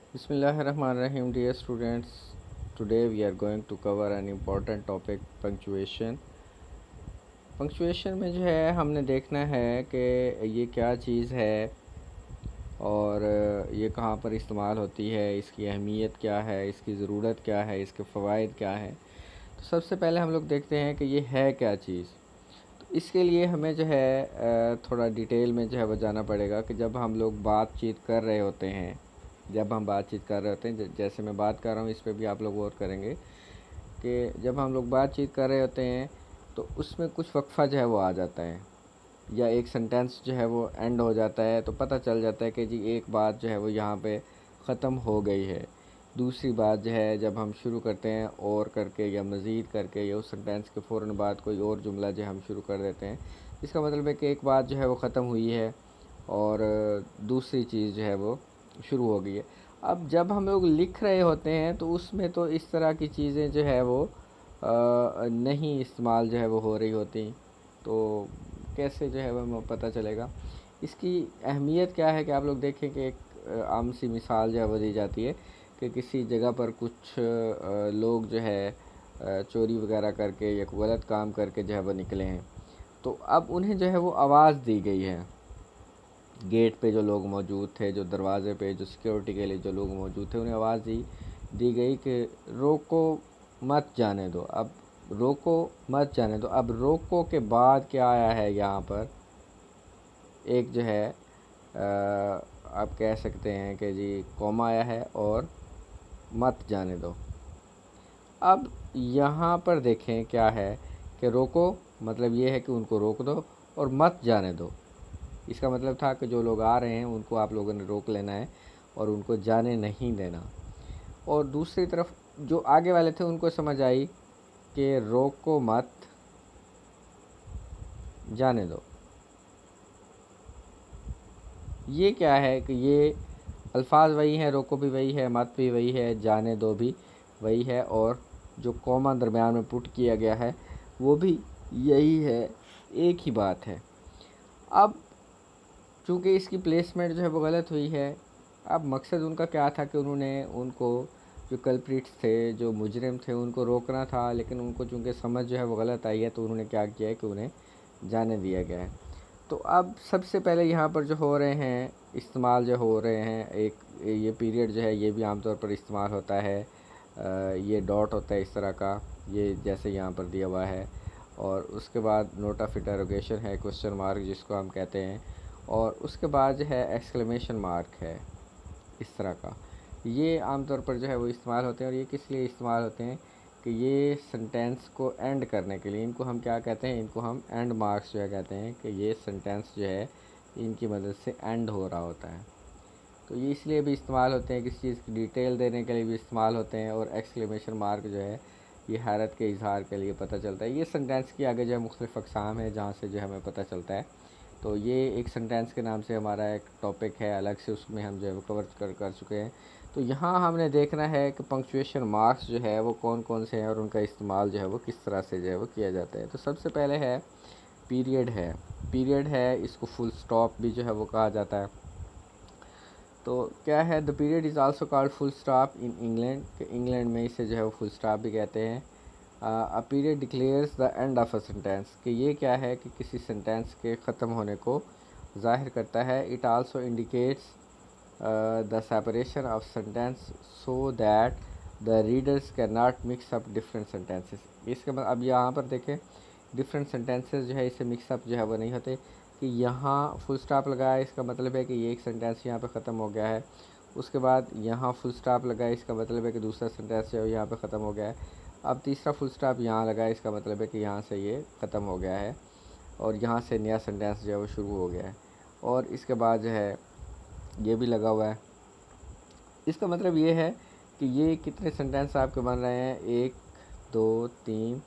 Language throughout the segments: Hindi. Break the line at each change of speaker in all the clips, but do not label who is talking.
Bismillahirrahmanirrahim, dear students. Today we are going to cover an important topic, punctuation. Punctuation में जो है हमने देखना है कि ये क्या चीज़ है और ये कहाँ पर इस्तेमाल होती है, इसकी अहमियत क्या है, इसकी ज़रूरत क्या है, इसके फ़वाइद क्या हैं। तो सबसे पहले हम लोग देखते हैं कि ये है क्या चीज़। तो इसके लिए हमें जो है थोड़ा डिटेल में जो है वो जाना पड़ेगा कि जब हम लोग बातचीत कर रहे होते हैं, जैसे मैं बात कर रहा हूँ इस पे भी आप लोग गौर करेंगे कि जब हम लोग बातचीत कर रहे होते हैं तो उसमें कुछ वक्फ़ा जो है वो आ जाता है या एक सेंटेंस जो है वो एंड हो जाता है, तो पता चल जाता है कि जी एक बात जो है वो यहाँ पे ख़त्म हो गई है। दूसरी बात जो है जब हम शुरू करते हैं और करके या मज़ीद करके या उस सेंटेंस के फ़ौरन बाद कोई और जुमला जो हम शुरू कर देते हैं, इसका मतलब है कि एक बात जो है वो ख़त्म हुई है और दूसरी चीज़ जो है वो शुरू हो गई है। अब जब हम लोग लिख रहे होते हैं तो उसमें तो इस तरह की चीज़ें जो है वो नहीं इस्तेमाल जो है वो हो रही होती, तो कैसे जो है वो हमें पता चलेगा। इसकी अहमियत क्या है कि आप लोग देखें कि एक आम सी मिसाल जो है वो दी जाती है कि किसी जगह पर कुछ लोग जो है चोरी वगैरह करके या कोई गलत काम करके जो है वो निकले हैं। तो अब उन्हें जो है वो आवाज़ दी गई है। गेट पे जो लोग मौजूद थे, जो दरवाज़े पे जो सिक्योरिटी के लिए जो लोग मौजूद थे, उन्हें आवाज़ दी गई कि रोको मत जाने दो। अब रोको मत जाने दो, अब रोको के बाद क्या आया है यहाँ पर, एक जो है आप कह सकते हैं कि जी कॉमा आया है और मत जाने दो। अब यहाँ पर देखें क्या है कि रोको मतलब ये है कि उनको रोक दो और मत जाने दो, इसका मतलब था कि जो लोग आ रहे हैं उनको आप लोगों ने रोक लेना है और उनको जाने नहीं देना। और दूसरी तरफ जो आगे वाले थे उनको समझ आई कि रोको मत जाने दो। ये क्या है कि ये अल्फाज वही हैं, रोको भी वही है, मत भी वही है, जाने दो भी वही है, और जो कॉमा दरमियान में पुट किया गया है वो भी यही है, एक ही बात है। अब चूँकि इसकी प्लेसमेंट जो है वो गलत हुई है, अब मकसद उनका क्या था कि उन्होंने उनको जो कल्प्रिट्स थे, जो मुजरिम थे, उनको रोकना था, लेकिन उनको चूँकि समझ जो है वो गलत आई है तो उन्होंने क्या किया है कि उन्हें जाने दिया गया है। तो अब सबसे पहले यहाँ पर जो हो रहे हैं इस्तेमाल जो हो रहे हैं, एक ये पीरियड जो है ये भी आमतौर पर इस्तेमाल होता है। ये डॉट होता है इस तरह का, ये जैसे यहाँ पर दिया हुआ है, और उसके बाद नोट ऑफ इंटरोगेशन है, क्वेश्चन मार्क जिसको हम कहते हैं, और उसके बाद जो है एक्सक्लेमेशन मार्क है इस तरह का। ये आमतौर पर जो है वो इस्तेमाल होते हैं, और ये किस लिए इस्तेमाल होते हैं कि ये सेंटेंस को एंड करने के लिए, इनको हम क्या कहते हैं, इनको हम एंड मार्क्स जो है कहते हैं कि ये सेंटेंस जो है इनकी मदद से एंड हो रहा होता है। तो ये इसलिए भी इस्तेमाल होते हैं, किसी चीज़ की डिटेल देने के लिए भी इस्तेमाल होते हैं, और एक्सक्लेमेशन मार्क जो है ये हैरत के इजहार के लिए पता चलता है। ये सेंटेंस की आगे जो है मुख्तलिफ़ अक़साम है जहाँ से जो हमें पता चलता है। तो ये एक सेंटेंस के नाम से हमारा एक टॉपिक है अलग से, उसमें हम जो है वो कवर कर चुके हैं। तो यहाँ हमने देखना है कि पंक्चुएशन मार्क्स जो है वो कौन कौन से हैं और उनका इस्तेमाल जो है वो किस तरह से जो है वो किया जाता है। तो सबसे पहले है पीरियड है। पीरियड है, इसको फुल स्टॉप भी जो है वो कहा जाता है। तो क्या है, the period is also called full stop in England, कि इंग्लैंड में इसे जो है वो फुल स्टॉप भी कहते हैं। A period declares the end of a sentence, कि ये क्या है कि किसी सेंटेंस के ख़त्म होने को ज़ाहिर करता है। It also indicates the separation of sentence so that the readers can not mix up different sentences. इसके बाद अब यहाँ पर देखें, डिफरेंट सेंटेंसेस जो है इसे मिक्सअप जो है वो नहीं होते, कि यहाँ फुल स्टॉप लगाया इसका मतलब है कि ये एक सेंटेंस यहाँ पे ख़त्म हो गया है, उसके बाद यहाँ फुल स्टॉप लगाया इसका मतलब है कि दूसरा सेंटेंस जो है यहाँ पे ख़त्म हो गया है, अब तीसरा फुल स्टॉप यहाँ लगाया इसका मतलब है कि यहाँ से ये ख़त्म हो गया है और यहाँ से नया सेंटेंस जो है वो शुरू हो गया है, और इसके बाद जो है ये भी लगा हुआ है। इसका मतलब ये है कि ये कितने सेंटेंस आपके बन रहे हैं, 1 2 3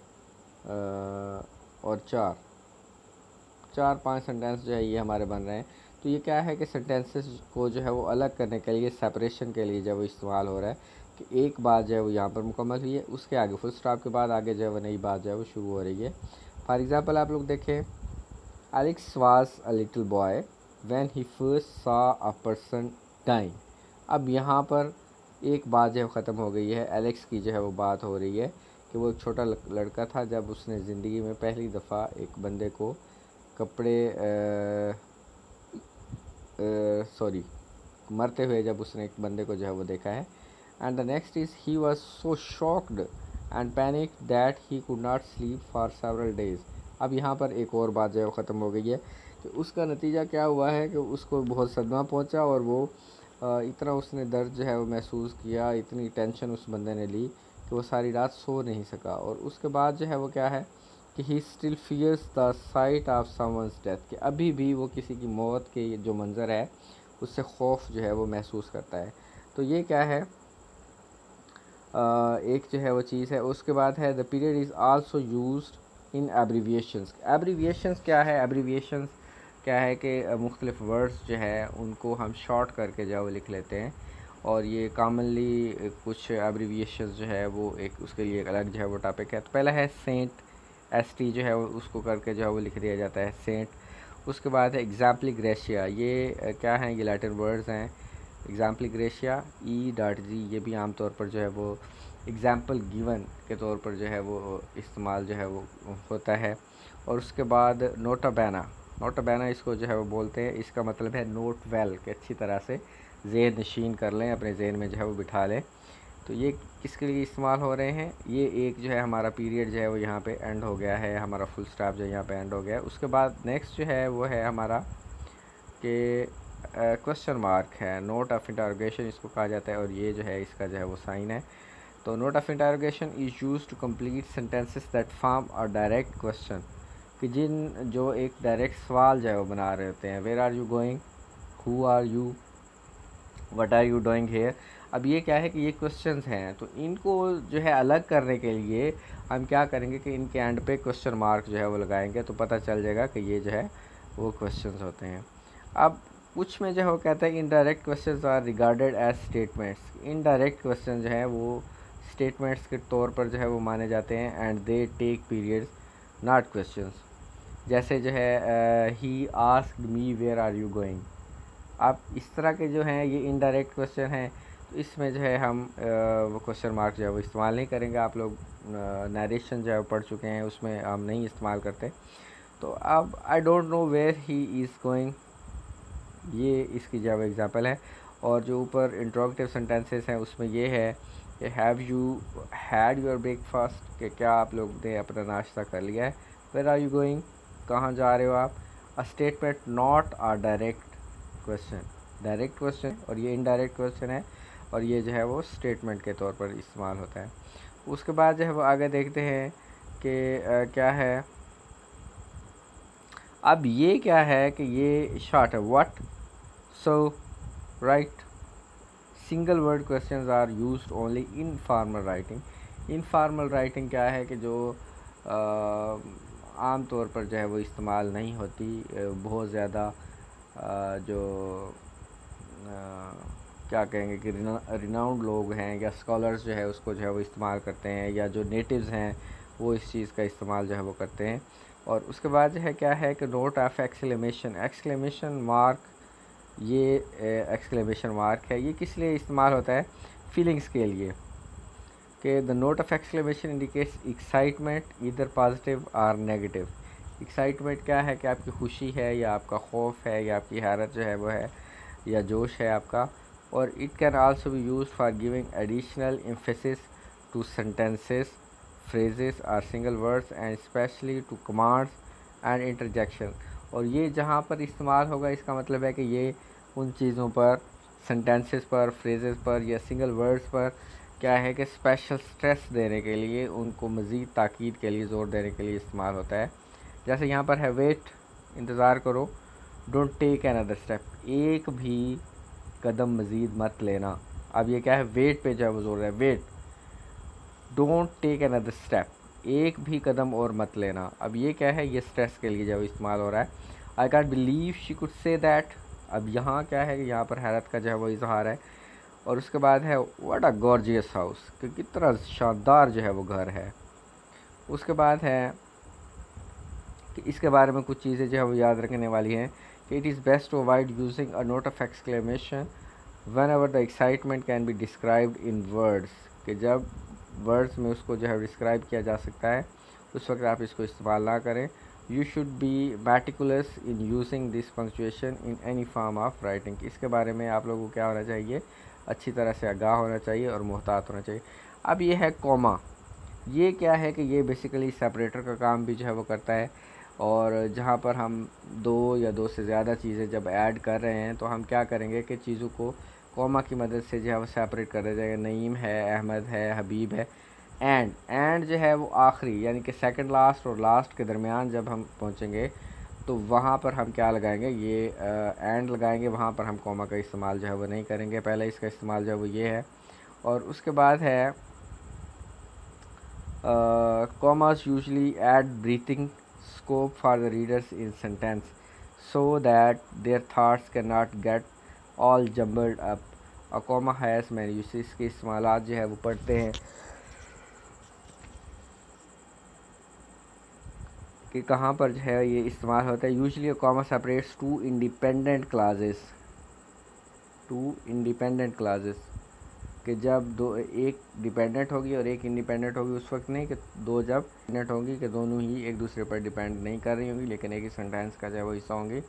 और 4 5 सेंटेंस जो है ये हमारे बन रहे हैं। तो ये क्या है कि सेंटेंसेस को जो है वो अलग करने के लिए, सेपरेशन के लिए जब वो इस्तेमाल हो रहा है, कि एक बात जो है वो यहाँ पर मुकम्मल हुई है, उसके आगे फुल स्टॉप के बाद आगे जो है वो नई बात जो है वो शुरू हो रही है। फॉर एग्ज़ाम्पल आप लोग देखें, Alex was a little boy when he first saw a person dying. अब यहाँ पर एक बात जो है ख़त्म हो गई है। एलेक्स की जो है वो बात हो रही है कि वो एक छोटा लड़का था, जब उसने ज़िंदगी में पहली दफ़ा एक बंदे को कपड़े सॉरी मरते हुए जब उसने एक बंदे को जो है वो देखा है। And the next is he was so shocked and panic that he could not sleep for several days. अब यहाँ पर एक और बात जो है वो ख़त्म हो गई है कि उसका नतीजा क्या हुआ है कि उसको बहुत सदमा पहुँचा और वो इतना उसने दर्द जो है वो महसूस किया, इतनी टेंशन उस बंदे ने ली कि वो सारी रात सो नहीं सका। और उसके बाद जो है वो क्या है कि he still fears the sight of someone's death, कि अभी भी वो किसी की मौत के जो मंज़र है उससे खौफ जो है वो महसूस करता है। तो ये क्या है, एक जो है वो चीज़ है। उसके बाद है the period is also used in abbreviations. Abbreviations क्या है? एब्रीविएशंस क्या है कि मुख्तलिफ़ वर्ड्स जो है उनको हम शॉर्ट करके जो है वो लिख लेते हैं, और ये कॉमनली कुछ एब्रीविएशंस जो है वो एक उसके लिए एक अलग जो है वो टॉपिक है। तो पहला है सेंट, ST जो है वो उसको करके जो है वो लिख दिया जाता है सेंट। उसके बाद है एग्जाम्पली ग्रेशिया, ये क्या है, ये लैटिन वर्ड्स हैं। एग्जाम्पली ग्रेशिया E.G, ये भी आम तौर पर जो है वो एग्ज़ाम्पल गिवन के तौर पर जो है वो इस्तेमाल जो है वो होता है। और उसके बाद नोटा बैना, नोटा बैना इसको जो है वो बोलते हैं, इसका मतलब है नोट वेल, कि अच्छी तरह से ज़हन नशीन कर लें, अपने ज़हन में जो है वो बिठा लें। तो ये किसके लिए इस्तेमाल हो रहे हैं? ये एक जो है हमारा पीरियड जो है वो यहाँ पे एंड हो गया है, हमारा फुल स्टॉप जो है यहाँ पे एंड हो गया है। उसके बाद नेक्स्ट जो है वो है हमारा कि क्वेश्चन मार्क है, नोट ऑफ इंटरोगेशन इसको कहा जाता है, और ये जो है इसका जो है वो साइन है। तो note of interrogation is used to complete sentences that form a direct question, कि जो एक डायरेक्ट सवाल जो है वो बना रहे होते हैं। Where are you going, who are you, what are you doing here. अब ये क्या है कि ये क्वेश्चंस हैं, तो इनको जो है अलग करने के लिए हम क्या करेंगे कि इनके एंड पे क्वेश्चन मार्क जो है वो लगाएंगे, तो पता चल जाएगा कि ये जो है वो क्वेश्चंस होते हैं। अब कुछ में जो है वो कहता है कि indirect questions are regarded as statements. Indirect question जो है वो स्टेटमेंट्स के तौर पर जो है वो माने जाते हैं, and they take periods not questions. जैसे जो है he asked me where are you going. आप इस तरह के जो हैं ये इनडायरेक्ट क्वेश्चन हैं, तो इसमें जो है हम वो क्वेश्चन मार्क जो है वो इस्तेमाल नहीं करेंगे। आप लोग नरेशन जो है पढ़ चुके हैं, उसमें हम नहीं इस्तेमाल करते। तो अब I don't know where he is going, ये इसकी जो है एग्ज़ाम्पल है। और जो ऊपर इंट्रोगेटिव सेंटेंसेस हैं उसमें ये है कि have you had your breakfast, कि क्या आप लोग ने अपना नाश्ता कर लिया है। वेयर आर यू गोइंग, कहाँ जा रहे हो आप। A statement not a direct question, direct question, और ये इनडायरेक्ट क्वेश्चन है, और ये जो है वो स्टेटमेंट के तौर पर इस्तेमाल होता है। उसके बाद जो है वो आगे देखते हैं कि क्या है। अब ये क्या है कि ये शॉर्ट है, what, so, right. Single word questions are used only in formal writing. Informal writing क्या है कि जो आम तौर पर जो है वो इस्तेमाल नहीं होती, बहुत ज़्यादा जो क्या कहेंगे कि रिनाउंड लोग हैं या स्कॉलर्स जो है उसको जो है वो इस्तेमाल करते हैं, या जो नेटिव्स हैं वो इस चीज़ का इस्तेमाल जो है वो करते हैं। और उसके बाद जो है क्या है कि note of exclamation, exclamation mark, ये एक्सक्लेमेशन मार्क है, ये किस लिए इस्तेमाल होता है? फीलिंग्स के लिए, कि the note of exclamation indicates excitement either positive और नेगेटिव। एक्साइटमेंट क्या है कि आपकी खुशी है, या आपका खौफ है, या आपकी हैरत जो है वो है, या जोश है आपका। और it can also be use for giving additional emphasis to sentences, phrases और single words, and specially to commands and interjection. और ये जहाँ पर इस्तेमाल होगा इसका मतलब है कि ये उन चीज़ों पर, सेंटेंसेस पर, फ्रेजेस पर या सिंगल वर्ड्स पर क्या है कि स्पेशल स्ट्रेस देने के लिए, उनको मज़ीद ताकीद के लिए, ज़ोर देने के लिए इस्तेमाल होता है। जैसे यहाँ पर है वेट, इंतज़ार करो, डोंट टेक अनदर स्टेप, एक भी कदम मज़ीद मत लेना। अब ये क्या है, वेट पे जो है वो जोर है, wait, don't take another step, एक भी कदम और मत लेना। अब ये क्या है, ये स्ट्रेस के लिए जो है इस्तेमाल हो रहा है। I can't believe she could say that. अब यहाँ क्या है कि यहाँ पर हैरत का जो है वो इजहार है। और उसके बाद है व्हाट अ गॉर्जियस हाउस, कि कितना शानदार जो है वो घर है। उसके बाद है कि इसके बारे में कुछ चीज़ें जो है वो याद रखने वाली हैं कि it is best to avoid using a note of exclamation whenever the excitement can be described in words, कि जब वर्ड्स में उसको जो है डिस्क्राइब किया जा सकता है उस वक्त आप इसको इस्तेमाल ना करें। You should be meticulous in using this punctuation in any form of writing. इसके बारे में आप लोगों को क्या होना चाहिए, अच्छी तरह से आगाह होना चाहिए और मुहतात होना चाहिए। अब ये है कॉमा, ये क्या है कि ये बेसिकली सेपरेटर का काम भी जो है वो करता है, और जहाँ पर हम दो या दो से ज़्यादा चीज़ें जब ऐड कर रहे हैं तो हम क्या करेंगे कि चीज़ों को कॉमा की मदद से जो है वो सेपरेट कर दिया जाएगा। नईम है, अहमद है, हबीब है। एंड जो है वो आखिरी यानी कि सेकंड लास्ट और लास्ट के दरमियान जब हम पहुँचेंगे तो वहाँ पर हम क्या लगाएंगे, ये एंड लगाएंगे, वहाँ पर हम कॉमा का इस्तेमाल जो है वो नहीं करेंगे। पहले इसका इस्तेमाल जो है वो ये है। और उसके बाद है commas usually add breathing scope for the readers in sentence so that their thoughts cannot get all jumbled up. A comma has many uses, इसके इस्तेमालात जो है वो पढ़ते हैं कि कहाँ पर जो है ये इस्तेमाल होता है। Usually a comma separates two independent clauses, कि जब दो, एक डिपेंडेंट होगी और एक इंडिपेंडेंट होगी, उस वक्त नहीं कि दो जब डिपेंडेंट होंगी कि दोनों ही एक दूसरे पर डिपेंड नहीं कर रही होंगी लेकिन एक ही सेंटेंस का जो है वो हिस्सा होंगी।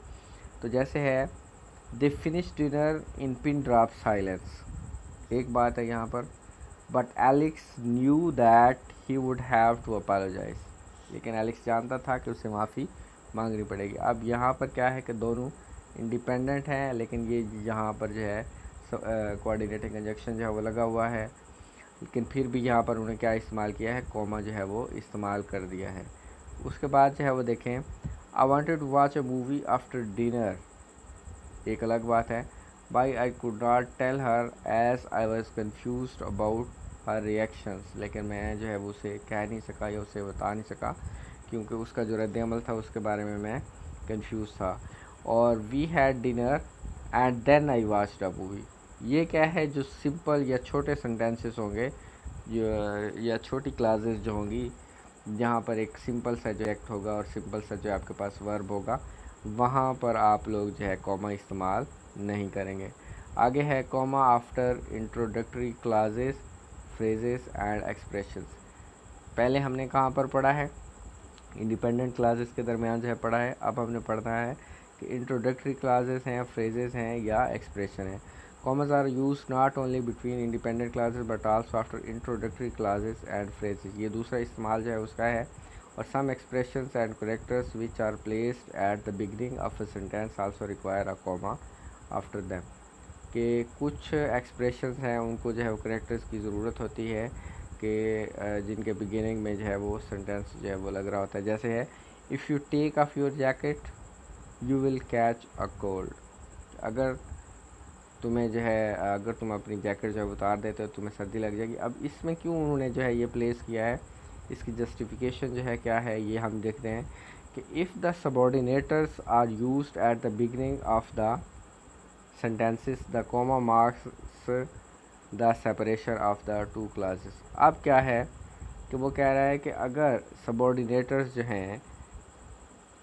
तो जैसे है they finish dinner in pin drop silence, एक बात है यहाँ पर, but Alex knew that he would have to apologise, लेकिन एलेक्स जानता था कि उसे माफ़ी मांगनी पड़ेगी। अब यहाँ पर क्या है कि दोनों इंडिपेंडेंट हैं लेकिन ये यहाँ पर जो है कोऑर्डिनेटिंग कंजक्शन जो है वो लगा हुआ है, लेकिन फिर भी यहाँ पर उन्होंने क्या इस्तेमाल किया है, कॉमा जो है वो इस्तेमाल कर दिया है। उसके बाद जो है वो देखें, I wanted to watch a movie after dinner, एक अलग बात है। By I could not tell her as I was confuse about her reactions, लेकिन मैं जो है वो उसे कह नहीं सका या उसे बता नहीं सका क्योंकि उसका जो रद्द अमल था उसके बारे में मैं कन्फ्यूज़ था। और we had dinner and then I watched a movie, ये क्या है, जो सिंपल या छोटे सेंटेंसेस होंगे या छोटी क्लासेस जो होंगी जहाँ पर एक सिंपल सा जो एक्ट होगा और सिंपल सा जो आपके पास वर्ब होगा, वहाँ पर आप लोग जो है कॉमा इस्तेमाल नहीं करेंगे। आगे है comma after introductory classes, phrases and expressions. पहले हमने कहाँ पर पढ़ा है, इंडिपेंडेंट क्लासेस के दरमियान जो है पढ़ा है। अब हमने पढ़ना है कि इंट्रोडक्टरी क्लासेस हैं, फ्रेजेस हैं या एक्सप्रेशन है। Commas are used not only between independent classes but also after introductory classes and phrases, ये दूसरा इस्तेमाल जो है उसका है। और some expressions and characters which are placed at the beginning of a sentence also require a comma after them, कि कुछ एक्सप्रेशंस हैं उनको जो है वो करेक्टर्स की ज़रूरत होती है कि जिनके बिगिनिंग में जो है वो सेंटेंस जो है वो लग रहा होता है। जैसे है if you take off your jacket you will catch a cold, अगर तुम्हें जो है अगर तुम अपनी जैकेट जो है उतार देते हो तुम्हें सर्दी लग जाएगी। अब इसमें क्यों उन्होंने जो है ये प्लेस किया है, इसकी जस्टिफिकेशन जो है क्या है ये हम देखते हैं कि if the subordinators are used at the beginning of the sentences the comma marks the separation of the two clauses. अब क्या है कि वो कह रहा है कि अगर सबऑर्डिनेटर्स जो हैं,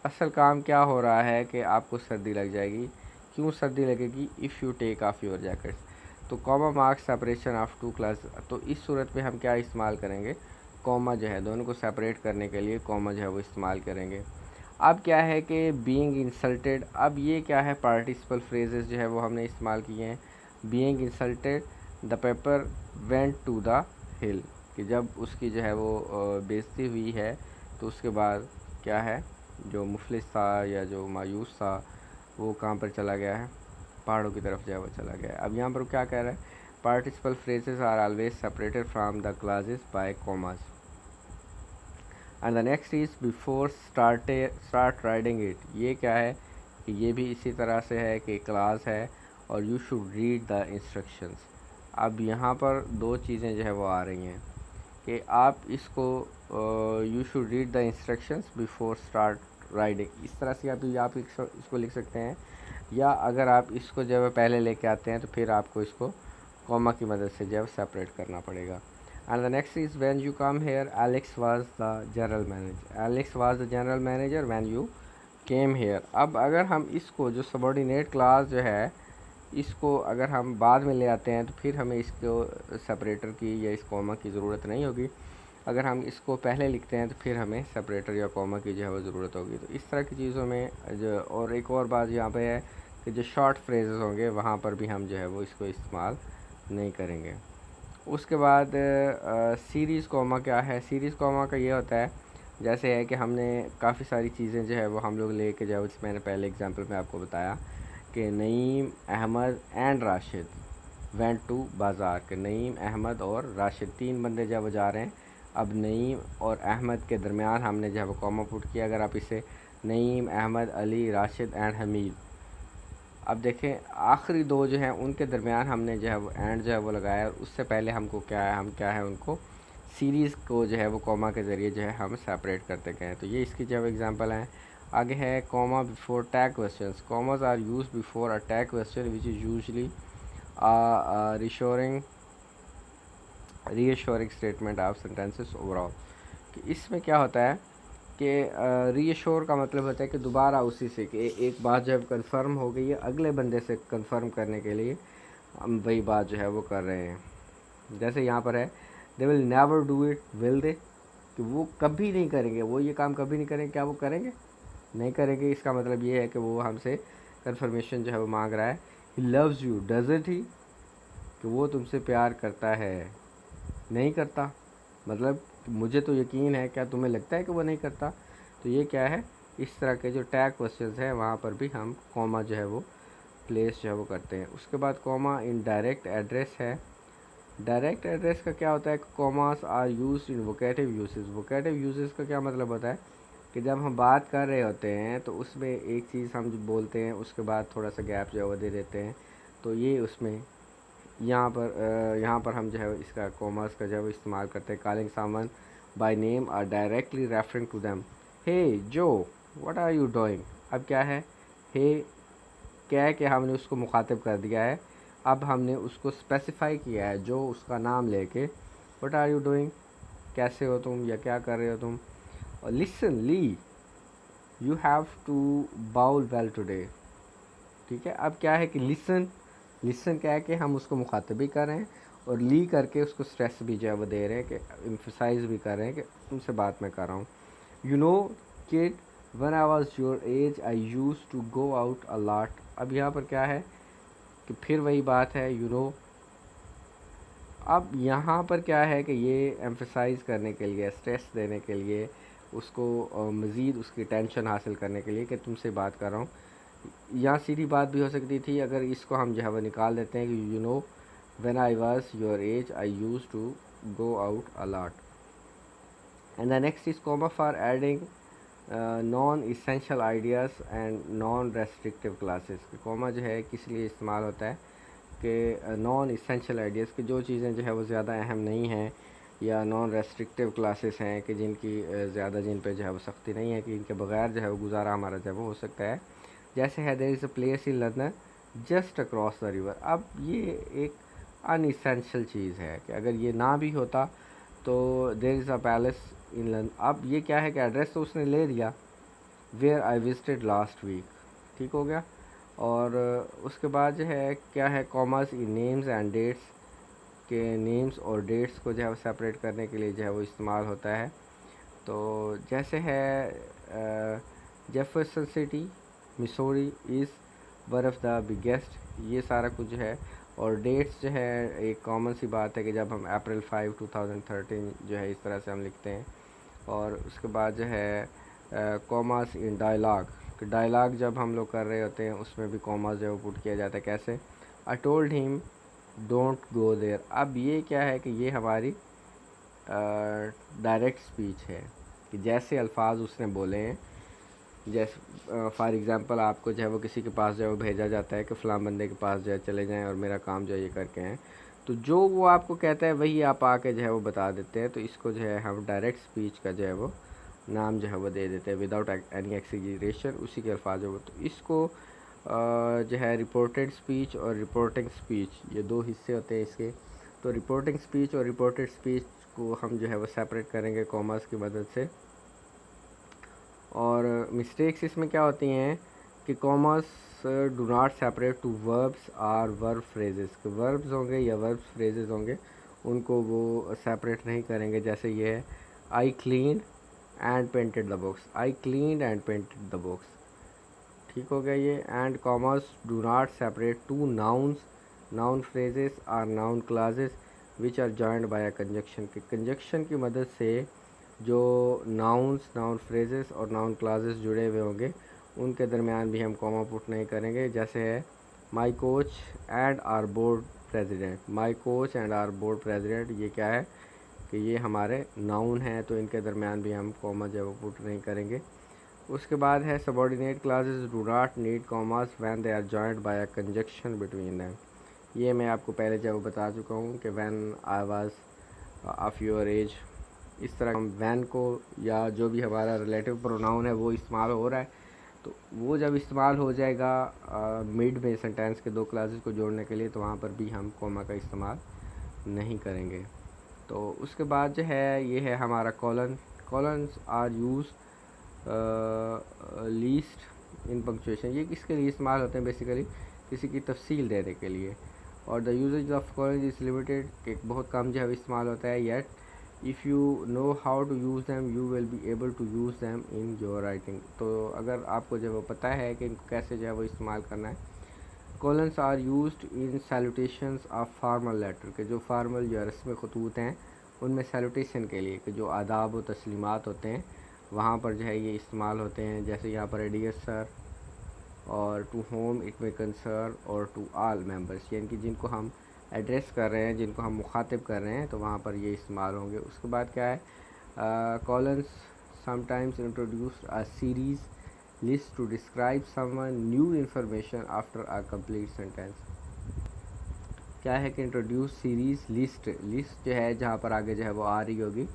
असल काम क्या हो रहा है कि आपको सर्दी लग जाएगी, क्यों सर्दी लगेगी, if you take off your jacket, तो comma marks separation of two clause, तो इस सूरत में हम क्या इस्तेमाल करेंगे, कॉमा जो है दोनों को सेपरेट करने के लिए कॉमा जो है वो इस्तेमाल करेंगे। अब क्या है कि बीइंग इंसल्टेड, अब ये क्या है, पार्टिसिपल फ्रेजेस जो है वो हमने इस्तेमाल किए हैं। Being insulted the paper went to the hill, कि जब उसकी जो है वो बेइज्जती हुई है तो उसके बाद क्या है, जो मुफलिस था या जो मायूस था वो कहाँ पर चला गया है, पहाड़ों की तरफ जो है वो चला गया है। अब यहाँ पर क्या कह रहा है, participle phrases are always separated from the clauses by commas and the next is before start riding it, ये क्या है कि ये भी इसी तरह से है कि क्लास है और you should read the instructions. अब यहाँ पर दो चीज़ें जो है वो आ रही हैं कि आप इसको you should read the instructions before start riding, इस तरह से आप इसको लिख सकते हैं, या अगर आप इसको जब पहले लेके आते हैं तो फिर आपको इसको कॉमा की मदद से जब सेपरेट करना पड़ेगा। And the next is when you come here Alex was the general manager, Alex was the general manager when you came here. अब अगर हम इसको जो सबऑर्डिनेट क्लास जो है इसको अगर हम बाद में ले आते हैं तो फिर हमें इसको सेपरेटर की या इस कॉमा की ज़रूरत नहीं होगी। अगर हम इसको पहले लिखते हैं तो फिर हमें सेपरेटर या कॉमा की जो है वो ज़रूरत होगी। तो इस तरह की चीज़ों में जो, और एक और बात यहाँ पे है कि जो शॉर्ट फ्रेजेस होंगे वहाँ पर भी हम जो है वो इसको इस्तेमाल नहीं करेंगे। उसके बाद सीरीज़ कॉमा क्या है? सीरीज़ कॉमा का ये होता है, जैसे है कि हमने काफ़ी सारी चीज़ें जो है वो हम लोग लेके जो है, मैंने पहले एग्जांपल में आपको बताया कि Naeem, Ahmed and Rashid went to bazaar, के नईम, अहमद और राशिद 3 बंदे जब वो जा रहे हैं। अब नईम और अहमद के दरमियान हमने जो है वो कॉमा पुट किया। अगर आप इसे नईम, अहमद, अली, राशिद एंड हमीद, अब देखें आखिरी 2 जो हैं उनके दरमियान हमने जो है वो एंड जो है वो लगाया। उससे पहले हमको क्या है, हम क्या है उनको सीरीज़ को जो है वो कॉमा के ज़रिए जो है हम सेपरेट करते गए। तो ये इसकी जो एग्जांपल हैं। आगे है comma before tag questions. Commas are use before a tag question which is usually reassuring statement of sentences overall. कि इसमें क्या होता है कि रीअश्योर का मतलब होता है कि दोबारा उसी से कि एक बात जब कंफर्म हो गई है, अगले बंदे से कंफर्म करने के लिए हम वही बात जो है वो कर रहे हैं। जैसे यहाँ पर है they will never do it, will they, कि वो कभी नहीं करेंगे, वो ये काम कभी नहीं करेंगे। क्या वो करेंगे? नहीं करेंगे। इसका मतलब ये है कि वो हमसे कंफर्मेशन जो है वो मांग रहा है। ही लव्स यू डजंट ही, कि वो तुमसे प्यार करता है, नहीं करता। मतलब मुझे तो यकीन है, क्या तुम्हें लगता है कि वो नहीं करता? तो ये क्या है, इस तरह के जो टैग क्वेश्चंस हैं वहाँ पर भी हम कॉमा जो है वो प्लेस जो है वो करते हैं। उसके बाद कॉमा इन डायरेक्ट एड्रेस है। डायरेक्ट एड्रेस का क्या होता है? Commas are used in vocative uses. Vocative uses का क्या मतलब होता है कि जब हम बात कर रहे होते हैं तो उसमें एक चीज़ हम जो बोलते हैं उसके बाद थोड़ा सा गैप जो है वो दे देते हैं। तो ये उसमें यहाँ पर हम जो है इसका कॉमर्स का जो है वो इस्तेमाल करते हैं। Calling someone by name or directly referring to them. Hey Joe, what are you doing. अब क्या है, हे क्या है कि हमने उसको मुखातिब कर दिया है। अब हमने उसको स्पेसिफाई किया है जो उसका नाम लेके, व्हाट आर यू डूइंग, कैसे हो तुम या क्या कर रहे हो तुम। और listen Lee, you have to bowl well today. ठीक है, अब क्या है कि लिसन, लिसन क्या है कि हम उसको मुखातिब भी कर रहे हैं और ली करके उसको स्ट्रेस भी जो है वो दे रहे हैं, कि एम्फसाइज भी कर रहे हैं कि तुमसे बात मैं कर रहा हूँ। You know kid, when I was your age I used to go out a lot. अब यहाँ पर क्या है कि फिर वही बात है, यू नो। अब यहाँ पर क्या है कि ये एम्फसाइज करने के लिए, स्ट्रेस देने के लिए, उसको मज़ीद उसकी टेंशन हासिल करने के लिए कि तुमसे बात कर रहा हूँ। यहाँ सीधी बात भी हो सकती थी अगर इसको हम जो है वो निकाल देते हैं कि you know when I was your age I used to go out a lot. And the next is comma for adding non essential ideas and non restrictive clauses. Comma जो है किस लिए इस्तेमाल होता है कि नॉन इसेंशियल आइडियाज़ की जो चीज़ें जो है वो ज़्यादा अहम नहीं हैं, या नॉन रेस्ट्रिक्टिव क्लासेस हैं कि जिनकी ज़्यादा जिन पे जो है वो सख्ती नहीं है, कि इनके बगैर जो है वो गुजारा हमारा जो है वो हो सकता है। जैसे है there is a place in London just across the river. अब ये एक अनइसेंशियल चीज़ है कि अगर ये ना भी होता तो there is a palace in London. अब ये क्या है कि एड्रेस तो उसने ले लिया, where I visited last week, ठीक हो गया। और उसके बाद जो है क्या है, commas in names and dates, के नेम्स और डेट्स को जो है सेपरेट करने के लिए जो है वो इस्तेमाल होता है। तो जैसे है Jefferson city Missouri is one of the biggest, ये सारा कुछ जो है। और डेट्स जो है एक कॉमन सी बात है कि जब हम अप्रैल 5 2013 जो है इस तरह से हम लिखते हैं। और उसके बाद जो है कॉमास इन डायलॉग, कि डायलॉग जब हम लोग कर रहे होते हैं उसमें भी कॉमास जो है वो पुट किया जाता है। कैसे, I told him don't go there. अब ये क्या है कि ये हमारी डायरेक्ट स्पीच है कि जैसे अल्फाज उसने बोले हैं। जैसे फॉर एग्ज़ाम्पल आपको जो है वो किसी के पास जो है वो भेजा जाता है कि फ़लाँ बंदे के पास जो है चले जाएं और मेरा काम जो है ये करके हैं, तो जो वो आपको कहता है वही आप आके जो है वो बता देते हैं। तो इसको जो है हम डायरेक्ट स्पीच का जो है वो नाम जो है वो दे देते हैं विदाउट एनी एक्सीजरेशन, उसी के अल्फाज हो। तो इसको जो है रिपोर्टेड स्पीच और रिपोर्टिंग स्पीच, ये 2 हिस्से होते हैं इसके। तो रिपोर्टिंग स्पीच और रिपोर्टेड स्पीच को हम जो है वो सेपरेट करेंगे कॉमर्स की मदद से। और मिस्टेक्स इसमें क्या होती हैं कि commas do not separate to verbs और वर्ब फ्रेजेस, कि वर्ब्स होंगे या वर्ब फ्रेजेस होंगे उनको वो सेपरेट नहीं करेंगे। जैसे ये है I clean and painted the box, I clean and painted the box, ठीक हो गया ये। And commas do not separate two nouns, noun phrases और noun clauses which are joined by a conjunction, के कंजक्शन की मदद से जो नाउन्स, नाउन फ्रेजेस और नाउन क्लासेस जुड़े हुए होंगे उनके दरमियान भी हम कॉमा पुट नहीं करेंगे। जैसे है my coach and our board president, my coach and our board president, ये क्या है कि ये हमारे नाउन हैं, तो इनके दरमियान भी हम कॉमा जो है पुट नहीं करेंगे। उसके बाद है subordinate clauses do not need commas when they are joined by a conjunction between them, ये मैं आपको पहले जब बता चुका हूँ कि when I was of your age, इस तरह हम व्हेन को या जो भी हमारा रिलेटिव प्रोनाउन है वो इस्तेमाल हो रहा है, तो वो जब इस्तेमाल हो जाएगा मिड में सेंटेंस के दो क्लासेस को जोड़ने के लिए, तो वहाँ पर भी हम कॉमा का इस्तेमाल नहीं करेंगे। तो उसके बाद जो है ये है हमारा colon, colons are use least in punctuation, ये किसके लिए इस्तेमाल होते हैं, बेसिकली किसी की तफसील देने के लिए। और the usage of colon is limited, कि बहुत कम जो है इस्तेमाल होता है। Yet if you know how to use them you will be able to use them in your writing, तो अगर आपको जो वो पता है कि इनको कैसे जो है वो इस्तेमाल करना है। Colons are used in salutations of formal letter, के जो फार्मल या रस्म खतूत हैं उनमें सैल्यूटेशन के लिए, कि जो आदाब व तस्लीमात होते हैं वहाँ पर जो है ये इस्तेमाल होते हैं। जैसे यहाँ पर डियर सर, और to whom it may concern, और टू ऑल मेंबर्स, यानी कि जिनको हम एड्रेस कर रहे हैं, जिनको हम मुखातिब कर रहे हैं, तो वहाँ पर ये इस्तेमाल होंगे। उसके बाद क्या है, colons sometimes introduce a series list to describe someone new information after a complete sentence, क्या है कि इंट्रोड्यूस सीरीज़ लिस्ट, लिस्ट जो है जहाँ पर आगे जो है वो आ रही होगी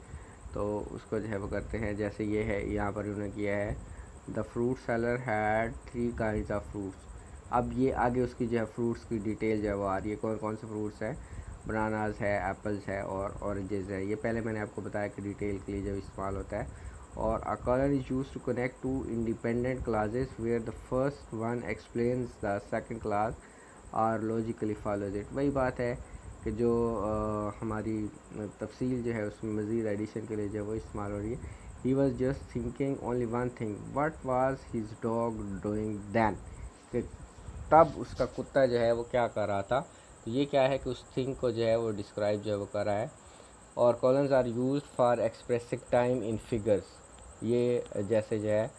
तो उसको जो है वो करते हैं। जैसे ये है यहाँ पर उन्होंने किया है the fruit seller had 3 kinds of fruits, अब ये आगे उसकी जो है फ्रूट्स की डिटेल जो है वो आ रही है, कौन कौन से फ्रूट्स हैं, बनानाज है, एप्पल्स है और ऑरेंजेस है। ये पहले मैंने आपको बताया कि डिटेल के लिए जब इस्तेमाल होता है। और a colon is use to connect two independent clauses where the first one explains the second clause और लॉजिकली फॉलोज इट, वही बात है कि जो हमारी तफसील जो है उसमें मज़ीद एडिशन के लिए जो है वो इस्तेमाल हो रही है। He was just thinking only one thing, what was his dog doing then, कि तब उसका कुत्ता जो है वो क्या कर रहा था। तो ये क्या है कि उस थिंग को जो है वो डिस्क्राइब जो है वो कर रहा है। और colons are use for expressing time in figures, ये जैसे जो है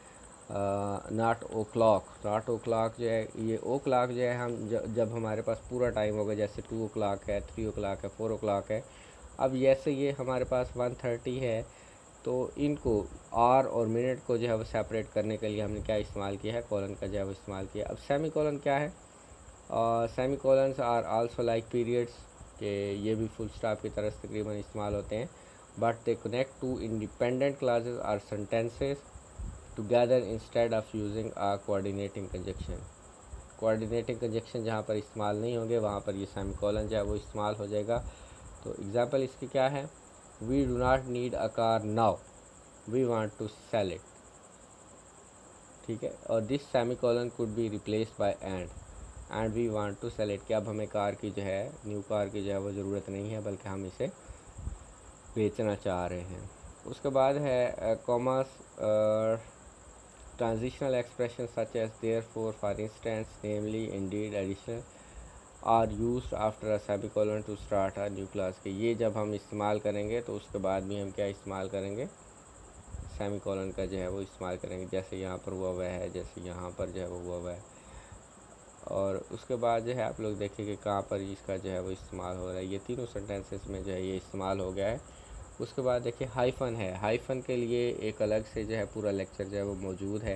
not o'clock, not o'clock जो है, ये ओ क्लॉक जो है हम जब हमारे पास पूरा टाइम होगा, जैसे 2 o'clock है, 3 o'clock है, 4 o'clock है। अब जैसे ये हमारे पास 1:30 है, तो इनको आवर और मिनट को जो है वो सेपरेट करने के लिए हमने क्या इस्तेमाल किया है, कॉलन का जो है वो इस्तेमाल किया। अब सेमी कॉलन क्या है, semicolons are also like periods, के ये भी फुल स्टॉप की तरह तकरीबन इस्तेमाल होते हैं, but they connect two independent clauses और sentences together instead of using a coordinating conjunction. Coordinating conjunction जहाँ पर इस्तेमाल नहीं होंगे वहाँ पर ये सेमी कॉलन जो है वो इस्तेमाल हो जाएगा। तो एग्जांपल इसकी क्या है, we do not need a car now, we want to sell it, ठीक है। और this semicolon could be replaced by and we want to sell it, कि अब हमें कार की जो है, न्यू कार की जो है वो ज़रूरत नहीं है, बल्कि हम इसे बेचना चाह रहे हैं। उसके बाद है commerce transitional expressions such as therefore, for instance, namely, indeed, additional are used after a semicolon to start a new class, के ये जब हम इस्तेमाल करेंगे तो उसके बाद भी हम क्या इस्तेमाल करेंगे, सेमीकोलन का जो है वो इस्तेमाल करेंगे, जैसे यहाँ पर हुआ हुआ है, जैसे यहाँ पर जो है वो हुआ हुआ है। और उसके बाद जो है आप लोग देखेंगे कहाँ पर इसका जो है वो इस्तेमाल हो रहा है, ये तीनों सेंटेंसेस में जो है ये इस्तेमाल हो गया है। उसके बाद देखिए हाइफन है, हाइफन के लिए एक अलग से जो है पूरा लेक्चर जो है वो मौजूद है।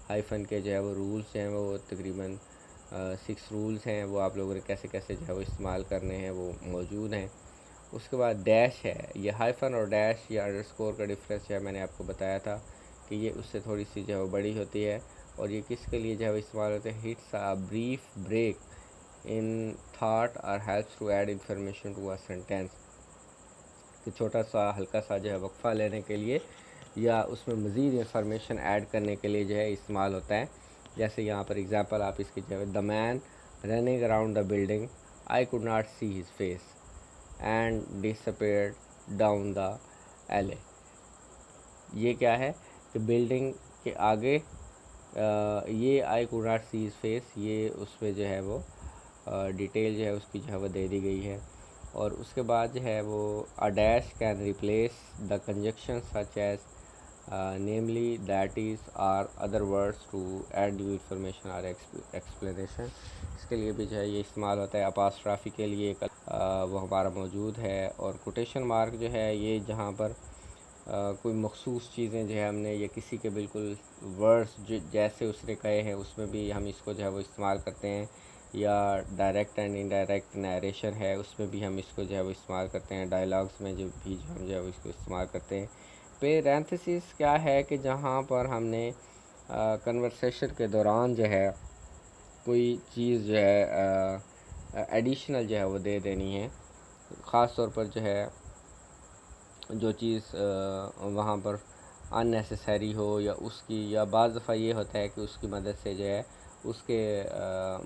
हाइफन के जो है वो रूल्स हैं, वो तकरीबन 6 रूल्स हैं, वो आप लोगों ने कैसे कैसे जो है वो इस्तेमाल करने हैं वो मौजूद हैं। उसके बाद डैश है, ये हाइफन और डैश या अंडरस्कोर का डिफरेंस जो है मैंने आपको बताया था कि ये उससे थोड़ी सी जो है वो बड़ी होती है। और ये किसके लिए जो है वो इस्तेमाल होते हैं, it's a brief break in thought और helps to add information to a sentence, कि छोटा सा हल्का सा जो है वक्फ़ा लेने के लिए या उसमें मज़ीद इंफॉर्मेशन ऐड करने के लिए जो है इस्तेमाल होता है। जैसे यहाँ पर एग्जांपल आप इसके जो है, the man running around the building, I could not see his face and disappeared down the एले। ये क्या है कि बिल्डिंग के आगे ये आई could not see his face, ये उसमें जो है वो डिटेल जो है उसकी जो है वो दे दी गई है। और उसके बाद जो है वो a dash can replace the conjunction such as namely, that is, or other words to add new information और एक्सप्लेनेशन। इसके लिए भी जो है ये इस्तेमाल होता है। अपास्ट्राफी के लिए एक वो हमारा मौजूद है। और कोटेशन मार्क जो है ये जहाँ पर कोई मखसूस चीज़ें जो है हमने या किसी के बिल्कुल वर्ड्स जैसे उसने कहे हैं उसमें भी हम इसको जो है वो इस्तेमाल करते हैं। या डायरेक्ट एंड इनडायरेक्ट नरेशन है उसमें भी हम इसको जो है वो इस्तेमाल करते हैं। डायलॉग्स में जो भी हम जो है वो इसको इस्तेमाल करते हैं। पैरेंथेसिस क्या है कि जहाँ पर हमने कन्वर्सेशन के दौरान जो है कोई चीज़ जो है एडिशनल जो है वो दे देनी है। ख़ास तौर पर जो है जो चीज़ वहाँ पर अननेसेसरी हो या उसकी, या बाज़ दफ़ा ये होता है कि उसकी मदद से जो है उसके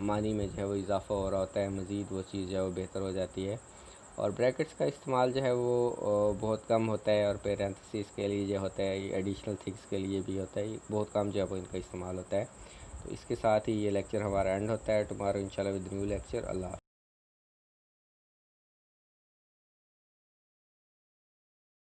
मानी में जो है वो इजाफ़ा हो रहा होता है, मज़ीद वो चीज़ जो है वो बेहतर हो जाती है। और ब्रैकेट्स का इस्तेमाल जो है वो बहुत कम होता है। और पैरेंथेसिस के लिए जो होता है ये एडिशनल थिंग्स के लिए भी होता है, बहुत कम जो है वो इनका इस्तेमाल होता है। तो इसके साथ ही ये लेक्चर हमारा एंड होता है। टुमारो इंशाल्लाह विद न्यू लेक्चर। अल्लाह।